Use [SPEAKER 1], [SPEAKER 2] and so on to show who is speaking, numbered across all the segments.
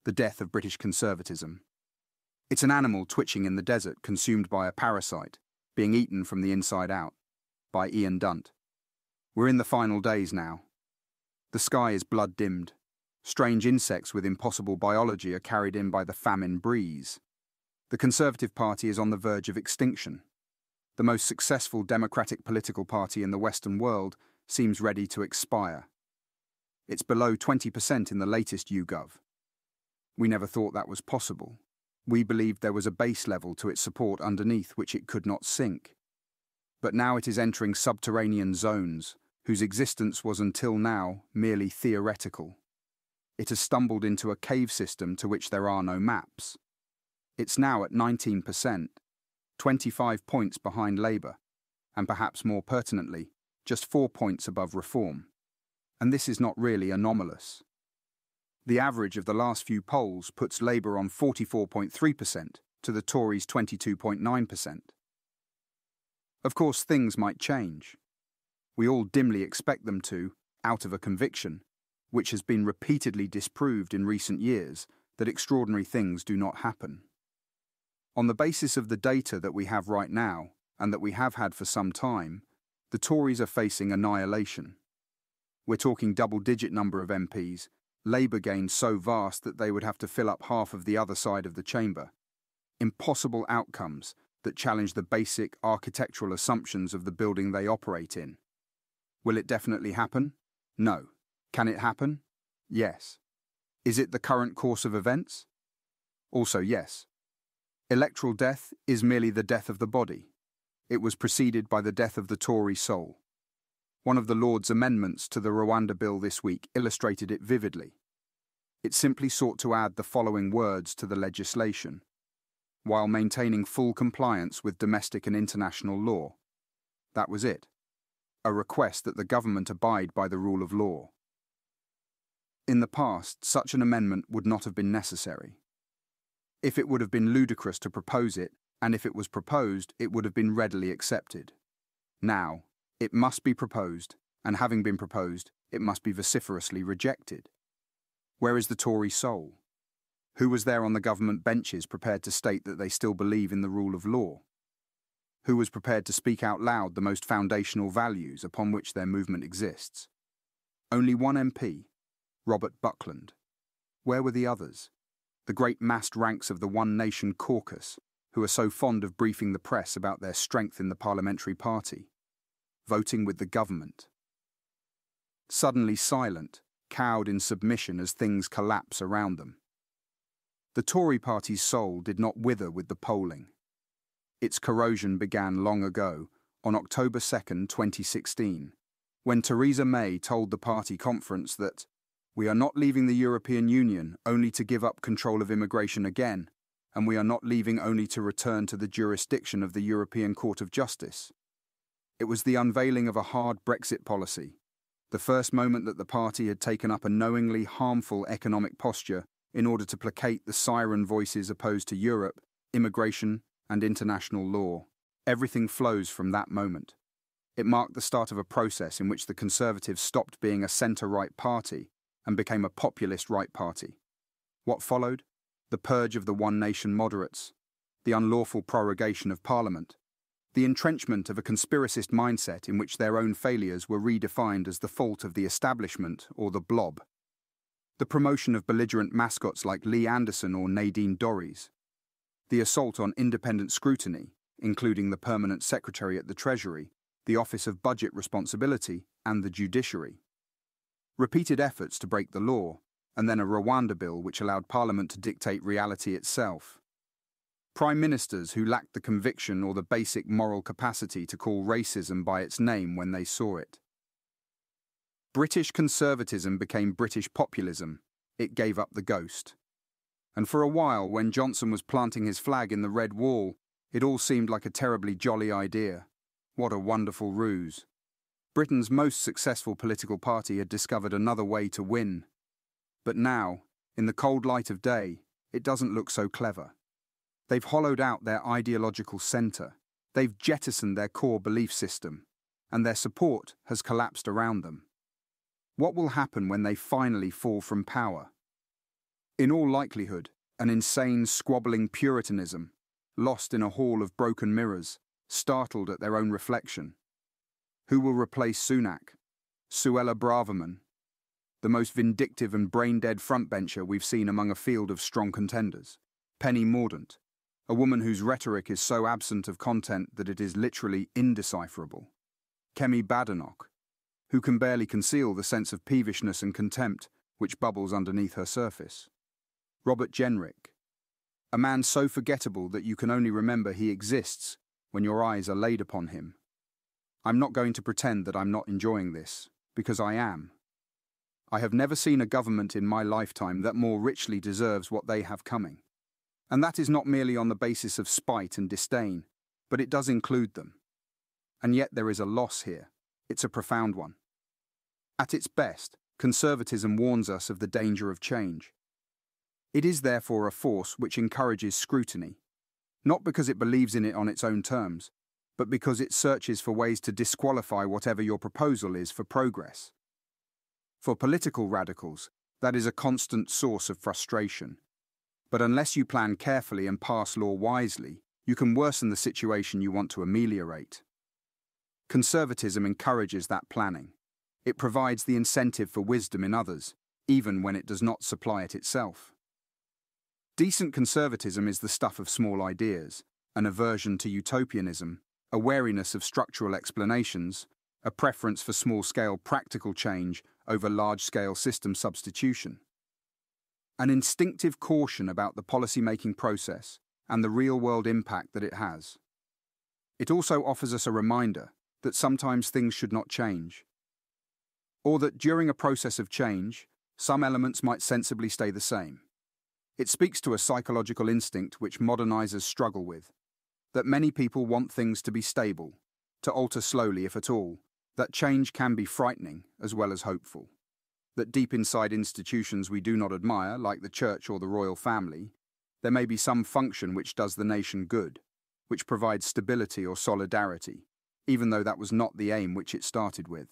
[SPEAKER 1] The death of British conservatism. It's an animal twitching in the desert, consumed by a parasite, being eaten from the inside out, by Ian Dunt. We're in the final days now. The sky is blood-dimmed. Strange insects with impossible biology are carried in by the famine breeze. The Conservative Party is on the verge of extinction. The most successful democratic political party in the Western world seems ready to expire. It's below 20% in the latest YouGov. We never thought that was possible. We believed there was a base level to its support underneath which it could not sink. But now it is entering subterranean zones, whose existence was until now merely theoretical. It has stumbled into a cave system to which there are no maps. It's now at 19%, 25 points behind Labour, and perhaps more pertinently, just 4 points above Reform. And this is not really anomalous. The average of the last few polls puts Labour on 44.3% to the Tories' 22.9%. Of course, things might change. We all dimly expect them to, out of a conviction, which has been repeatedly disproved in recent years, that extraordinary things do not happen. On the basis of the data that we have right now, and that we have had for some time, the Tories are facing annihilation. We're talking double-digit number of MPs, Labour gains so vast that they would have to fill up half of the other side of the chamber. Impossible outcomes that challenge the basic architectural assumptions of the building they operate in. Will it definitely happen? No. Can it happen? Yes. Is it the current course of events? Also yes. Electoral death is merely the death of the body. It was preceded by the death of the Tory soul. One of the Lord's amendments to the Rwanda Bill this week illustrated it vividly. It simply sought to add the following words to the legislation, while maintaining full compliance with domestic and international law. That was it. A request that the government abide by the rule of law. In the past, such an amendment would not have been necessary. If it would have been ludicrous to propose it, and if it was proposed, it would have been readily accepted. Now, it must be proposed, and having been proposed, it must be vociferously rejected. Where is the Tory soul? Who was there on the government benches prepared to state that they still believe in the rule of law? Who was prepared to speak out loud the most foundational values upon which their movement exists? Only one MP, Robert Buckland. Where were the others? The great massed ranks of the One Nation caucus, who are so fond of briefing the press about their strength in the parliamentary party, voting with the government. Suddenly silent, cowed in submission as things collapse around them. The Tory party's soul did not wither with the polling. Its corrosion began long ago, on October 2nd, 2016, when Theresa May told the party conference that "We are not leaving the European Union only to give up control of immigration again, and we are not leaving only to return to the jurisdiction of the European Court of Justice." It was the unveiling of a hard Brexit policy, the first moment that the party had taken up a knowingly harmful economic posture in order to placate the siren voices opposed to Europe, immigration, and international law. Everything flows from that moment. It marked the start of a process in which the Conservatives stopped being a centre-right party and became a populist right party. What followed? The purge of the One Nation moderates, the unlawful prorogation of Parliament, the entrenchment of a conspiracist mindset in which their own failures were redefined as the fault of the establishment or the blob, the promotion of belligerent mascots like Lee Anderson or Nadine Dorries, the assault on independent scrutiny, including the Permanent Secretary at the Treasury, the Office of Budget Responsibility, and the Judiciary. Repeated efforts to break the law, and then a Rwanda Bill which allowed Parliament to dictate reality itself. Prime Ministers who lacked the conviction or the basic moral capacity to call racism by its name when they saw it. British conservatism became British populism. It gave up the ghost. And for a while, when Johnson was planting his flag in the Red Wall, it all seemed like a terribly jolly idea. What a wonderful ruse. Britain's most successful political party had discovered another way to win. But now, in the cold light of day, it doesn't look so clever. They've hollowed out their ideological centre, they've jettisoned their core belief system, and their support has collapsed around them. What will happen when they finally fall from power? In all likelihood, an insane, squabbling puritanism, lost in a hall of broken mirrors, startled at their own reflection. Who will replace Sunak? Suella Braverman, the most vindictive and brain-dead frontbencher we've seen among a field of strong contenders. Penny Mordaunt, a woman whose rhetoric is so absent of content that it is literally indecipherable. Kemi Badenoch, who can barely conceal the sense of peevishness and contempt which bubbles underneath her surface. Robert Jenrick, a man so forgettable that you can only remember he exists when your eyes are laid upon him. I'm not going to pretend that I'm not enjoying this, because I am. I have never seen a government in my lifetime that more richly deserves what they have coming. And that is not merely on the basis of spite and disdain, but it does include them. And yet there is a loss here. It's a profound one. At its best, conservatism warns us of the danger of change. It is therefore a force which encourages scrutiny, not because it believes in it on its own terms, but because it searches for ways to disqualify whatever your proposal is for progress. For political radicals, that is a constant source of frustration. But unless you plan carefully and pass law wisely, you can worsen the situation you want to ameliorate. Conservatism encourages that planning. It provides the incentive for wisdom in others, even when it does not supply it itself. Decent conservatism is the stuff of small ideas, an aversion to utopianism, a wariness of structural explanations, a preference for small-scale practical change over large-scale system substitution. An instinctive caution about the policy-making process and the real-world impact that it has. It also offers us a reminder that sometimes things should not change, or that during a process of change, some elements might sensibly stay the same. It speaks to a psychological instinct which modernizers struggle with, that many people want things to be stable, to alter slowly if at all, that change can be frightening as well as hopeful, that deep inside institutions we do not admire, like the church or the royal family, there may be some function which does the nation good, which provides stability or solidarity, even though that was not the aim which it started with.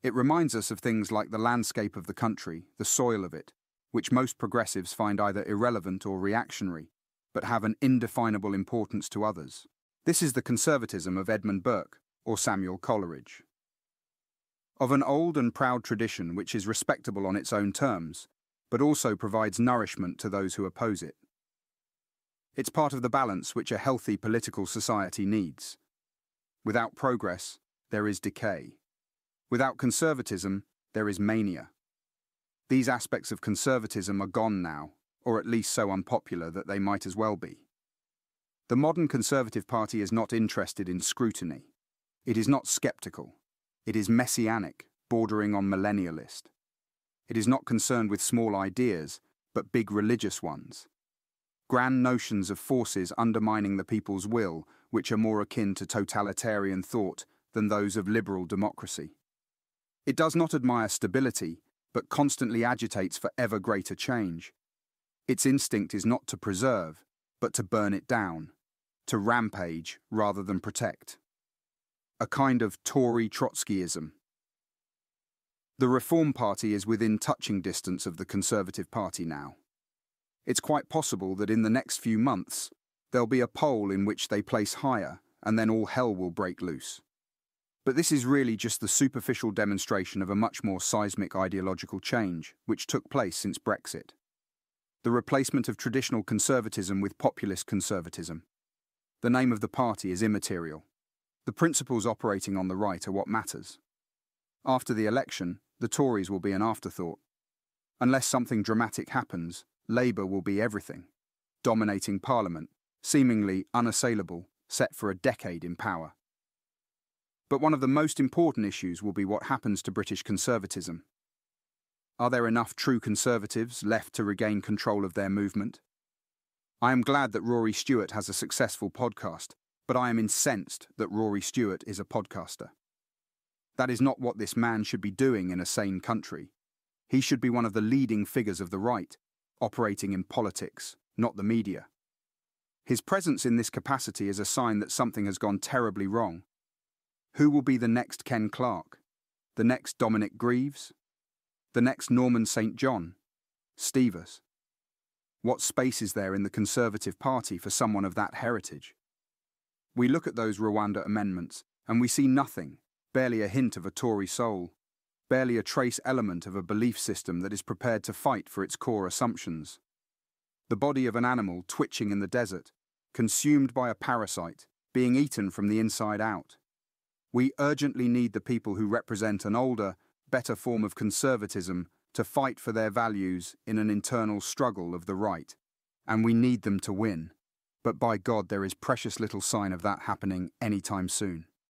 [SPEAKER 1] It reminds us of things like the landscape of the country, the soil of it, which most progressives find either irrelevant or reactionary, but have an indefinable importance to others. This is the conservatism of Edmund Burke or Samuel Coleridge. Of an old and proud tradition which is respectable on its own terms, but also provides nourishment to those who oppose it. It's part of the balance which a healthy political society needs. Without progress, there is decay. Without conservatism, there is mania. These aspects of conservatism are gone now, or at least so unpopular that they might as well be. The modern Conservative Party is not interested in scrutiny. It is not sceptical. It is messianic, bordering on millennialist. It is not concerned with small ideas, but big religious ones. Grand notions of forces undermining the people's will, which are more akin to totalitarian thought than those of liberal democracy. It does not admire stability, but constantly agitates for ever greater change. Its instinct is not to preserve, but to burn it down, to rampage rather than protect. A kind of Tory Trotskyism. The Reform Party is within touching distance of the Conservative Party now. It's quite possible that in the next few months, there'll be a poll in which they place higher, and then all hell will break loose. But this is really just the superficial demonstration of a much more seismic ideological change, which took place since Brexit. The replacement of traditional conservatism with populist conservatism. The name of the party is immaterial. The principles operating on the right are what matters. After the election, the Tories will be an afterthought. Unless something dramatic happens, Labour will be everything, dominating Parliament, seemingly unassailable, set for a decade in power. But one of the most important issues will be what happens to British conservatism. Are there enough true conservatives left to regain control of their movement? I am glad that Rory Stewart has a successful podcast, but I am incensed that Rory Stewart is a podcaster. That is not what this man should be doing in a sane country. He should be one of the leading figures of the right, operating in politics, not the media. His presence in this capacity is a sign that something has gone terribly wrong. Who will be the next Ken Clarke? The next Dominic Greaves? The next Norman St. John? Stevers? What space is there in the Conservative Party for someone of that heritage? We look at those Rwanda amendments, and we see nothing, barely a hint of a Tory soul, barely a trace element of a belief system that is prepared to fight for its core assumptions. The body of an animal twitching in the desert, consumed by a parasite, being eaten from the inside out. We urgently need the people who represent an older, better form of conservatism to fight for their values in an internal struggle of the right, and we need them to win. But by God, there is precious little sign of that happening anytime soon.